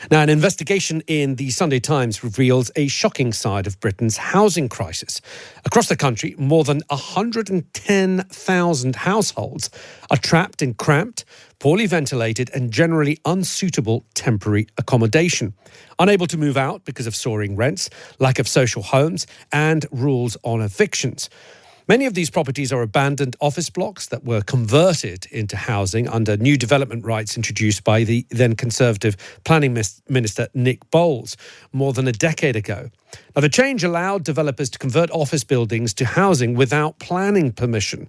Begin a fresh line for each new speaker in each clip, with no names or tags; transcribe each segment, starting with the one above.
Now, an investigation in the Sunday Times reveals a shocking side of Britain's housing crisis. Across the country, more than 110,000 households are trapped in cramped, poorly ventilated and generally unsuitable temporary accommodation. Unable to move out because of soaring rents, lack of social homes and rules on evictions. Many of these properties are abandoned office blocks that were converted into housing under new development rights introduced by the then Conservative Planning Minister Nick Boles more than a decade ago. Now, the change allowed developers to convert office buildings to housing without planning permission.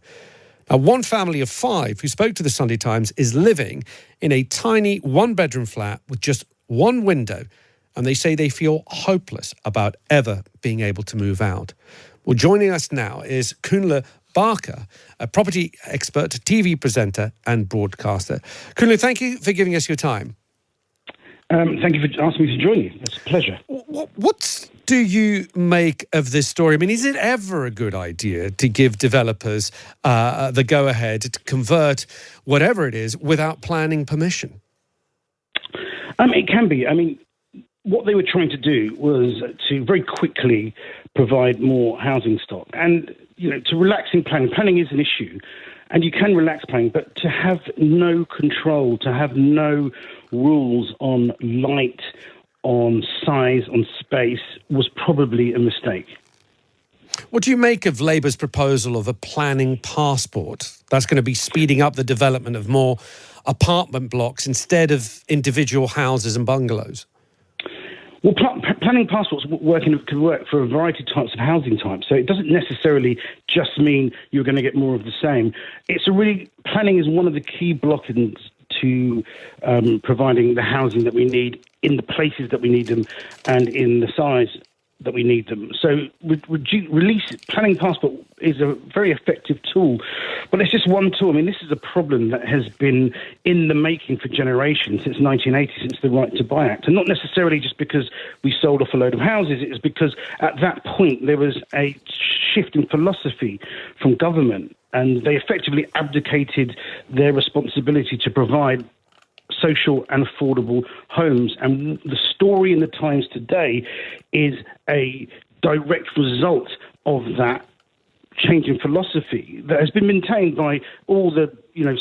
Now, one family of 5 who spoke to the Sunday Times is living in a tiny one-bedroom flat with just one window, and they say they feel hopeless about ever being able to move out. Well, joining us now is Kunle Barker, a property expert, TV presenter and broadcaster. Kunle, thank you for giving us your time.
Thank you for asking me to join you. It's a pleasure.
What do you make of this story? I mean, is it ever a good idea to give developers the go-ahead to convert whatever it is without planning permission?
It can be. I mean, what they were trying to do was to very quickly provide more housing stock. And, to relaxing planning. Planning is an issue, and you can relax planning, but to have no control, to have no rules on light, on size, on space, was probably a mistake.
What do you make of Labour's proposal of a planning passport? That's going to be speeding up the development of more apartment blocks instead of individual houses and bungalows.
Well, planning passports can work for a variety of types of housing types. So it doesn't necessarily just mean you're going to get more of the same. Planning is one of the key blockades to providing the housing that we need in the places that we need them and in the size that we need them. So planning passport is a very effective tool, but it's just one tool. I mean, this is a problem that has been in the making for generations, since 1980, since the Right to Buy Act, and not necessarily just because we sold off a load of houses. It was because at that point there was a shift in philosophy from government, and they effectively abdicated their responsibility to provide social and affordable homes. And the story in the Times today is a direct result of that change in philosophy that has been maintained by all the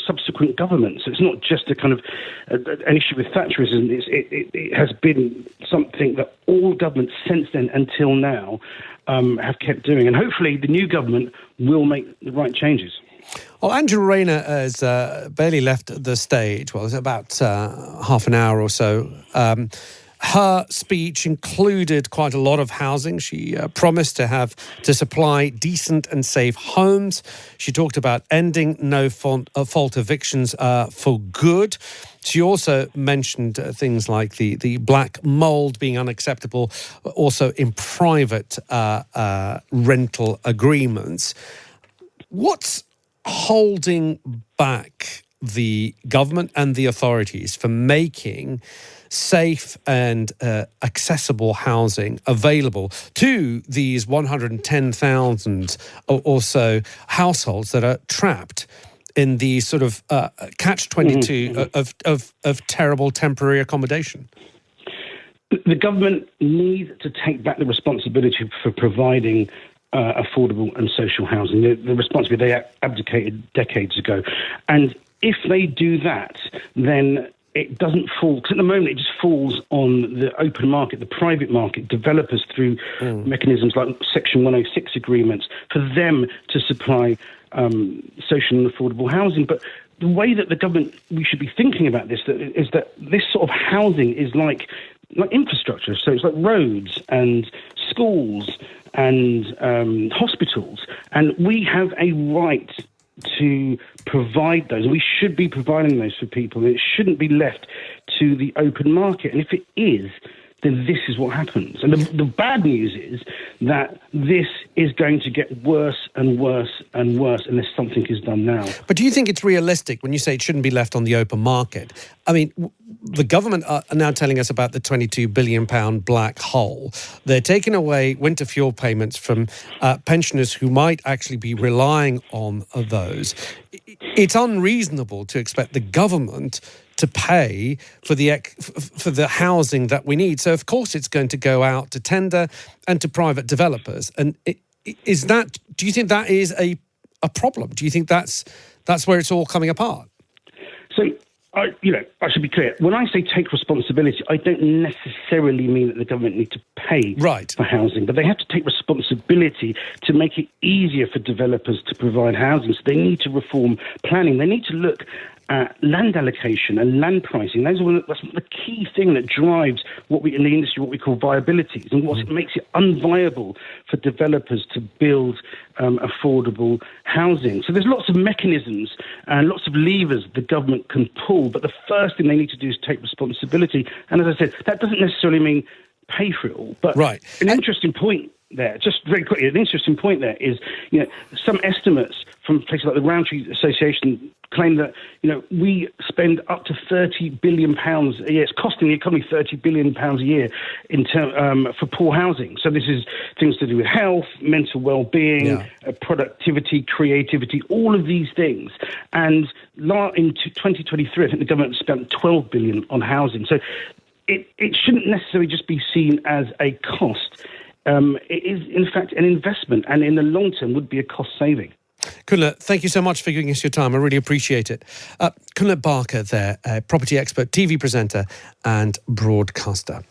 subsequent governments. It's not just a kind of an issue with Thatcherism. It has been something that all governments since then until now have kept doing, and hopefully the new government will make the right changes.
Well, Angela Rayner has barely left the stage. Well, it's about half an hour or so. Her speech included quite a lot of housing. She promised to supply decent and safe homes. She talked about ending no-fault evictions for good. She also mentioned things like the black mould being unacceptable, also in private rental agreements. What's holding back the government and the authorities from making safe and accessible housing available to these 110,000 or so households that are trapped in the sort of catch-22 of terrible temporary accommodation?
The government needs to take back the responsibility for providing affordable and social housing. The responsibility they abdicated decades ago. And if they do that, then it doesn't fall, because at the moment it just falls on the open market, the private market, developers through mechanisms like Section 106 agreements, for them to supply social and affordable housing. But the way that the government, we should be thinking about this, is that this sort of housing is like infrastructure. So it's like roads and schools and hospitals. And we have a right to provide those. We should be providing those for people. It shouldn't be left to the open market. And if it is, then this is what happens. And the bad news is that this is going to get worse and worse and worse unless something is done now.
But do you think it's realistic when you say it shouldn't be left on the open market? I mean, the government are now telling us about the £22 billion black hole. They're taking away winter fuel payments from pensioners who might actually be relying on those. It's unreasonable to expect the government to pay for the housing that we need. So of course it's going to go out to tender and to private developers. And do you think that is a problem? Do you think that's where it's all coming apart?
So, I should be clear. When I say take responsibility, I don't necessarily mean that the government need to pay for housing, but they have to take responsibility to make it easier for developers to provide housing. So they need to reform planning. They need to look at land allocation and land pricing. That's the key thing that drives what we in the industry, what we call viabilities, and what makes it unviable for developers to build affordable housing. So there's lots of mechanisms and lots of levers the government can pull, but the first thing they need to do is take responsibility. And as I said, that doesn't necessarily mean pay for it all. But an interesting point there, just very quickly, an interesting point there is, some estimates from places like the Roundtree Association claim that, we spend up to £30 billion a year. It's costing the economy £30 billion a year for poor housing. So this is things to do with health, mental well-being, productivity, creativity, all of these things. And in 2023, I think the government spent £12 billion on housing. So it shouldn't necessarily just be seen as a cost. It is, in fact, an investment, and in the long term would be a cost saving.
Kunle, thank you so much for giving us your time. I really appreciate it. Kunle Barker there, a property expert, TV presenter and broadcaster.